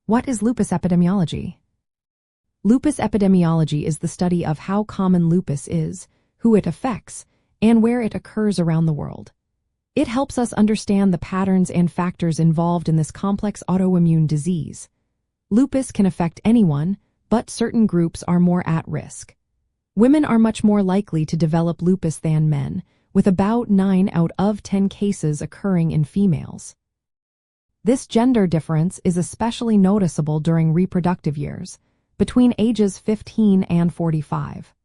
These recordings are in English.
What is lupus epidemiology? Lupus epidemiology is the study of how common lupus is, who it affects, and where it occurs around the world. It helps us understand the patterns and factors involved in this complex autoimmune disease. Lupus can affect anyone, but certain groups are more at risk. Women are much more likely to develop lupus than men, with about 9 out of 10 cases occurring in females. This gender difference is especially noticeable during reproductive years, between ages 15 and 45.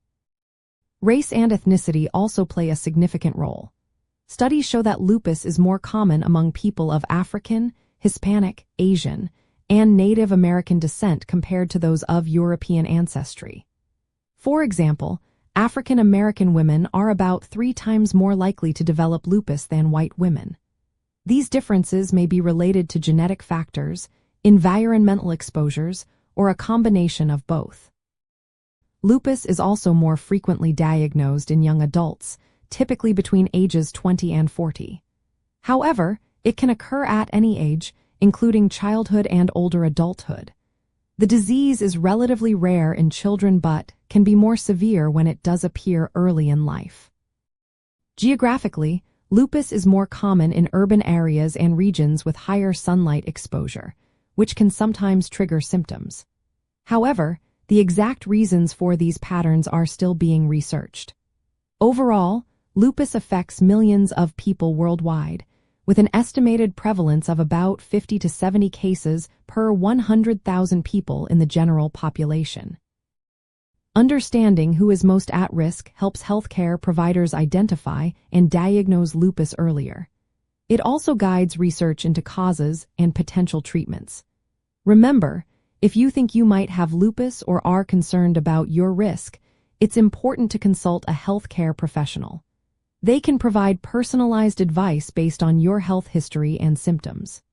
Race and ethnicity also play a significant role. Studies show that lupus is more common among people of African, Hispanic, Asian, and Native American descent compared to those of European ancestry. For example, African American women are about 3 times more likely to develop lupus than white women. These differences may be related to genetic factors, environmental exposures, or a combination of both. Lupus is also more frequently diagnosed in young adults, typically between ages 20 and 40. However, it can occur at any age, including childhood and older adulthood. The disease is relatively rare in children but can be more severe when it does appear early in life. Geographically, lupus is more common in urban areas and regions with higher sunlight exposure, which can sometimes trigger symptoms. However, the exact reasons for these patterns are still being researched. Overall, lupus affects millions of people worldwide, with an estimated prevalence of about 50 to 70 cases per 100,000 people in the general population. Understanding who is most at risk helps healthcare providers identify and diagnose lupus earlier. It also guides research into causes and potential treatments. Remember, if you think you might have lupus or are concerned about your risk, it's important to consult a healthcare professional. They can provide personalized advice based on your health history and symptoms.